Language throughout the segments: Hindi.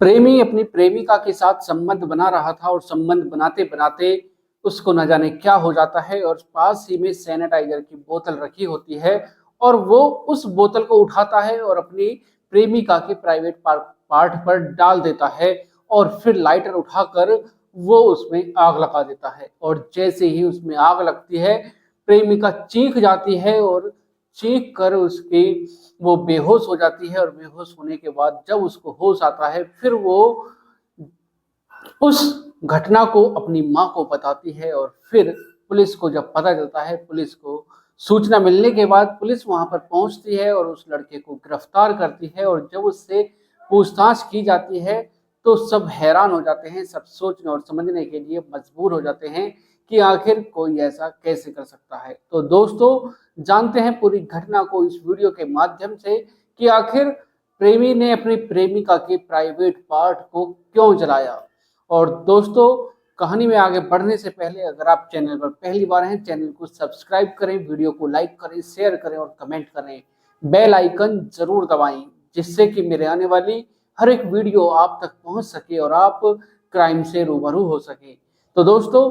प्रेमी अपनी प्रेमिका के साथ संबंध बना रहा था और संबंध बनाते बनाते उसको न जाने क्या हो जाता है और पास ही में सैनिटाइजर की बोतल रखी होती है और वो उस बोतल को उठाता है और अपनी प्रेमिका के प्राइवेट पार्ट पर डाल देता है और फिर लाइटर उठाकर वो उसमें आग लगा देता है। और जैसे ही उसमें आग लगती है प्रेमिका चीख जाती है और चीख कर उसकी वो बेहोश हो जाती है और बेहोश होने के बाद जब उसको होश आता है फिर वो उस घटना को अपनी माँ को बताती है। और फिर पुलिस को जब पता चलता है, पुलिस को सूचना मिलने के बाद पुलिस वहां पर पहुंचती है और उस लड़के को गिरफ्तार करती है। और जब उससे पूछताछ की जाती है तो सब हैरान हो जाते हैं, सब सोचने और समझने के लिए मजबूर हो जाते हैं कि आखिर कोई ऐसा कैसे कर सकता है। तो दोस्तों, जानते हैं पूरी घटना को इस वीडियो के माध्यम से कि आखिर प्रेमी ने अपनी प्रेमिका के प्राइवेट पार्ट को क्यों जलाया। और दोस्तों, कहानी में आगे बढ़ने से पहले अगर आप चैनल पर पहली बार हैं, चैनल को सब्सक्राइब करें, वीडियो को लाइक करें, शेयर करें और कमेंट करें। बेल आइकन जरूर दबाएं जिससे कि मेरे आने वाली हर एक वीडियो आप तक पहुंच सके और आप क्राइम से रूबरू हो सके। तो दोस्तों,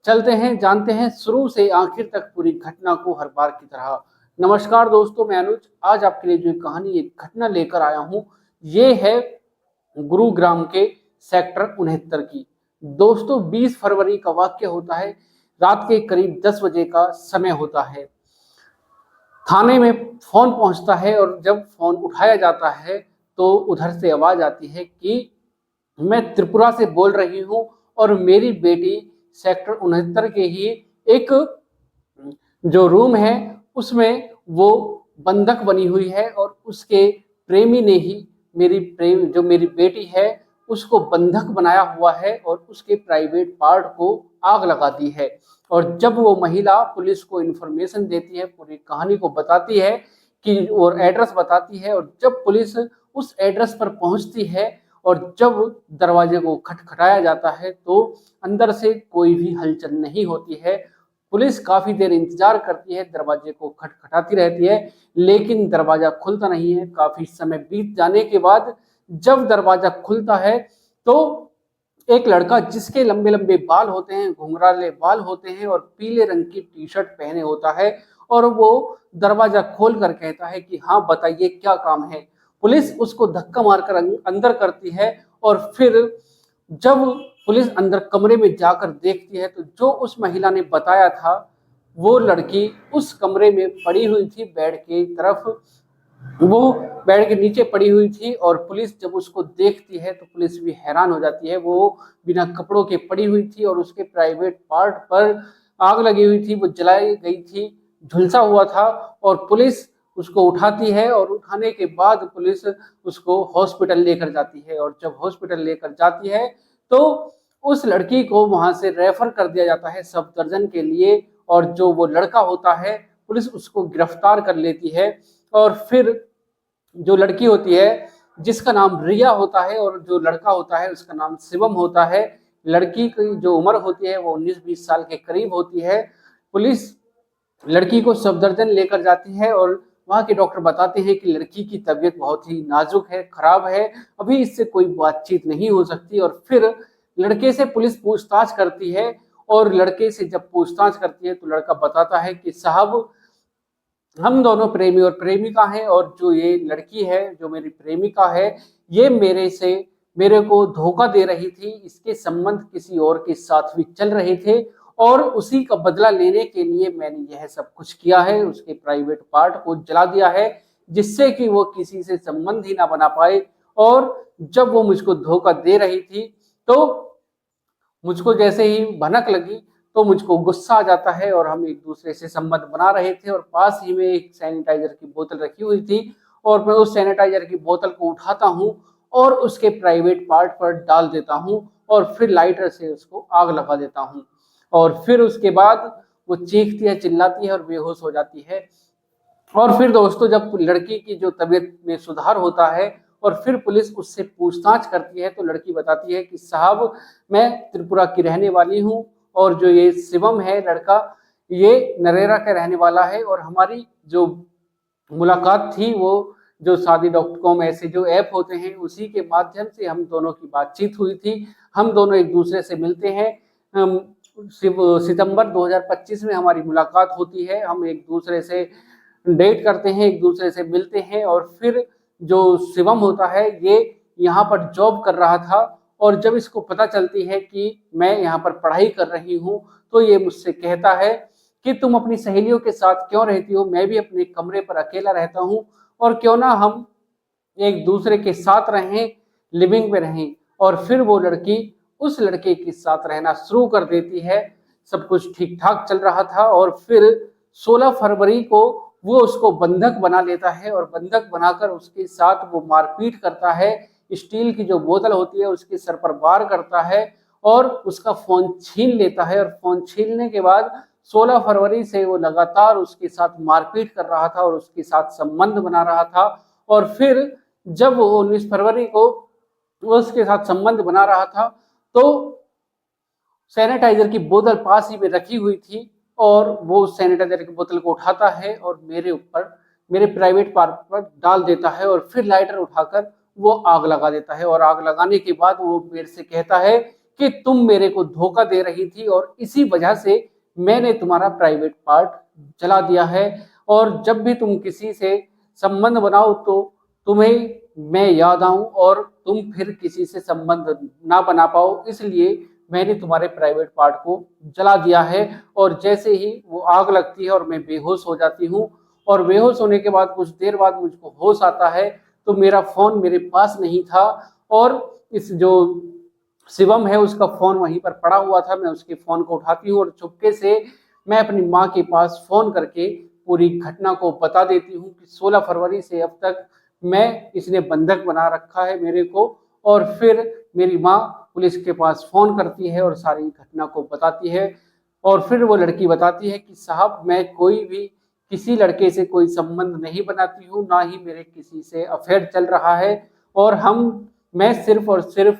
चलते हैं, जानते हैं शुरू से आखिर तक पूरी घटना को हर बार की तरह। नमस्कार दोस्तों, मैं अनुज आज आपके लिए जो कहानी एक घटना लेकर आया हूँ ये है गुरुग्राम के सेक्टर 69 की। दोस्तों, 20 फरवरी का वाक्य होता है, रात के करीब 10 बजे का समय होता है। थाने में फोन पहुंचता है और जब फोन उठाया जाता है तो उधर से आवाज आती है कि मैं त्रिपुरा से बोल रही हूं और मेरी बेटी सेक्टर 69 के ही एक जो रूम है उसमें वो बंधक बनी हुई है और उसके प्रेमी ने ही मेरी बेटी है उसको बंधक बनाया हुआ है और उसके प्राइवेट पार्ट को आग लगा दी है। और जब वो महिला पुलिस को इन्फॉर्मेशन देती है, पूरी कहानी को बताती है कि और एड्रेस बताती है, और जब पुलिस उस एड्रेस पर पहुंचती है और जब दरवाजे को खटखटाया जाता है तो अंदर से कोई भी हलचल नहीं होती है। पुलिस काफी देर इंतजार करती है, दरवाजे को खटखटाती रहती है लेकिन दरवाजा खुलता नहीं है। काफी समय बीत जाने के बाद जब दरवाजा खुलता है तो एक लड़का जिसके लंबे लंबे बाल होते हैं, घुंघराले बाल होते हैं और पीले रंग की टी शर्ट पहने होता है और वो दरवाजा खोल कर कहता है कि हाँ बताइए क्या काम है। पुलिस उसको धक्का मारकर अंदर करती है और फिर जब पुलिस अंदर कमरे में जाकर देखती है तो जो उस महिला ने बताया था वो लड़की उस कमरे में पड़ी हुई थी, बेड की तरफ वो बेड के नीचे पड़ी हुई थी। और पुलिस जब उसको देखती है तो पुलिस भी हैरान हो जाती है। वो बिना कपड़ों के पड़ी हुई थी और उसके प्राइवेट पार्ट पर आग लगी हुई थी, वो जलाई गई थी, झुलसा हुआ था। और पुलिस उसको उठाती है और उठाने के बाद पुलिस उसको हॉस्पिटल लेकर जाती है। और जब हॉस्पिटल लेकर जाती है तो उस लड़की को वहां से रेफर कर दिया जाता है सब दर्जन के लिए। और जो वो लड़का होता है पुलिस उसको गिरफ्तार कर लेती है। और फिर जो लड़की होती है जिसका नाम रिया होता है और जो लड़का होता है उसका नाम शिवम होता है, लड़की की जो उम्र होती है वो 19-20 साल के करीब होती है। पुलिस लड़की को सफदरजंग लेकर जाती है और वहाँ के डॉक्टर बताते हैं कि लड़की की तबीयत बहुत ही नाजुक है, खराब है, अभी इससे कोई बातचीत नहीं हो सकती। और फिर लड़के से पुलिस पूछताछ करती है और लड़के से जब पूछताछ करती है तो लड़का बताता है कि साहब हम दोनों प्रेमी और प्रेमिका हैं और जो ये लड़की है जो मेरी प्रेमिका है ये मेरे को धोखा दे रही थी, इसके संबंध किसी और के साथ भी चल रहे थे और उसी का बदला लेने के लिए मैंने यह सब कुछ किया है, उसके प्राइवेट पार्ट को जला दिया है जिससे कि वो किसी से संबंध ही ना बना पाए। और जब वो मुझको धोखा दे रही थी तो मुझको जैसे ही भनक लगी तो मुझको गुस्सा आ जाता है और हम एक दूसरे से संबंध बना रहे थे और पास ही में एक सैनिटाइजर की बोतल रखी हुई थी और मैं उस सैनिटाइजर की बोतल को उठाता हूँ और उसके प्राइवेट पार्ट पर डाल देता हूँ और फिर लाइटर से उसको आग लगा देता हूँ। और फिर उसके बाद वो चीखती है, चिल्लाती है और बेहोश हो जाती है। और फिर दोस्तों, जब लड़की की जो तबीयत में सुधार होता है और फिर पुलिस उससे पूछताछ करती है तो लड़की बताती है कि साहब मैं त्रिपुरा की रहने वाली हूँ और जो ये शिवम है लड़का ये नरेला का रहने वाला है और हमारी जो मुलाकात थी वो जो शादी.com ऐसे जो ऐप होते हैं उसी के माध्यम से हम दोनों की बातचीत हुई थी। हम दोनों एक दूसरे से मिलते हैं। सितंबर 2025 में हमारी मुलाकात होती है। हम एक दूसरे से डेट करते हैं, एक दूसरे से मिलते हैं और फिर जो शिवम होता है ये यहाँ पर जॉब कर रहा था और जब इसको पता चलती है कि मैं यहाँ पर पढ़ाई कर रही हूँ तो ये मुझसे कहता है कि तुम अपनी सहेलियों के साथ क्यों रहती हो, मैं भी अपने कमरे पर अकेला रहता हूँ और क्यों ना हम एक दूसरे के साथ रहें, लिविंग में रहें। और फिर वो लड़की उस लड़के के साथ रहना शुरू कर देती है। सब कुछ ठीक ठाक चल रहा था और फिर 16 फरवरी को वो उसको बंधक बना लेता है और बंधक बनाकर उसके साथ वो मारपीट करता है। स्टील की जो बोतल होती है उसके सर पर वार करता है और उसका फोन छीन लेता है और फोन छीनने के बाद 16 फरवरी से वो लगातार उसके साथ मारपीट कर रहा था और उसके साथ संबंध बना रहा था। और फिर जब वो 19 फरवरी को उसके साथ संबंध बना रहा था तो सैनिटाइजर की बोतल पास ही में रखी हुई थी और वो सैनिटाइजर की बोतल को उठाता है और मेरे ऊपर, मेरे प्राइवेट पार्ट पर डाल देता है और फिर लाइटर उठाकर वो आग लगा देता है। और आग लगाने के बाद वो मेरे से कहता है कि तुम मेरे को धोखा दे रही थी और इसी वजह से मैंने तुम्हारा प्राइवेट पार्ट जला दिया है और जब भी तुम किसी से संबंध बनाओ तो तुम्हें मैं याद आऊं और तुम फिर किसी से संबंध ना बना पाओ, इसलिए मैंने तुम्हारे प्राइवेट पार्ट को जला दिया है। और जैसे ही वो आग लगती है और मैं बेहोश हो जाती हूँ और बेहोश होने के बाद कुछ देर बाद मुझको होश आता है तो मेरा फोन मेरे पास नहीं था और इस जो शिवम है उसका फोन वहीं पर पड़ा हुआ था। मैं उसके फोन को उठाती हूँ और चुपके से मैं अपनी माँ के पास फोन करके पूरी घटना को बता देती हूँ कि 16 फरवरी से अब तक मैं इसने बंधक बना रखा है मेरे को। और फिर मेरी माँ पुलिस के पास फोन करती है और सारी घटना को बताती है और फिर वो लड़की बताती है कि साहब मैं कोई भी किसी लड़के से कोई संबंध नहीं बनाती हूँ, ना ही मेरे किसी से अफेयर चल रहा है और मैं सिर्फ और सिर्फ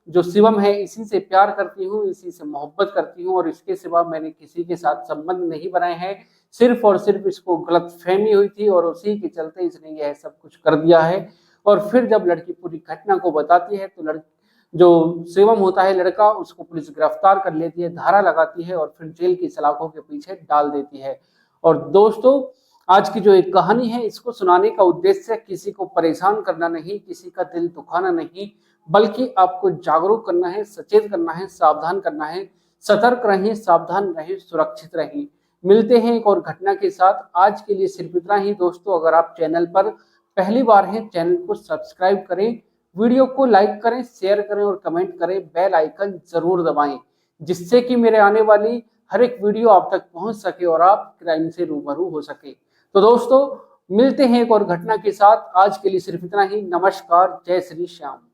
जो शिवम है इसी से प्यार करती हूँ, इसी से मोहब्बत करती हूँ और इसके सिवा मैंने किसी के साथ संबंध नहीं बनाए हैं। सिर्फ और सिर्फ इसको गलतफहमी हुई थी और उसी के चलते इसने यह सब कुछ कर दिया है। और फिर जब लड़की पूरी घटना को बताती है तो जो शिवम होता है लड़का, उसको पुलिस गिरफ्तार कर लेती है, धारा लगाती है और फिर जेल की सलाखों के पीछे डाल देती है। और दोस्तों आज की जो एक कहानी है इसको सुनाने का उद्देश्य किसी को परेशान करना नहीं, किसी का दिल दुखाना नहीं, बल्कि आपको जागरूक करना है, सचेत करना है, सावधान करना है। सतर्क रहें, सावधान रहें, सुरक्षित रहें। मिलते हैं एक और घटना के साथ। आज के लिए सिर्फ इतना ही दोस्तों। अगर आप चैनल पर पहली बार हैं चैनल को सब्सक्राइब करें, वीडियो को लाइक करें, शेयर करें और कमेंट करें, बेल आइकन जरूर दबाएं जिससे कि मेरे आने वाली हर एक वीडियो आप तक पहुंच सके और आप क्राइम से रूबरू हो सके। तो दोस्तों मिलते हैं एक और घटना के साथ। आज के लिए सिर्फ इतना ही। नमस्कार, जय श्री श्याम।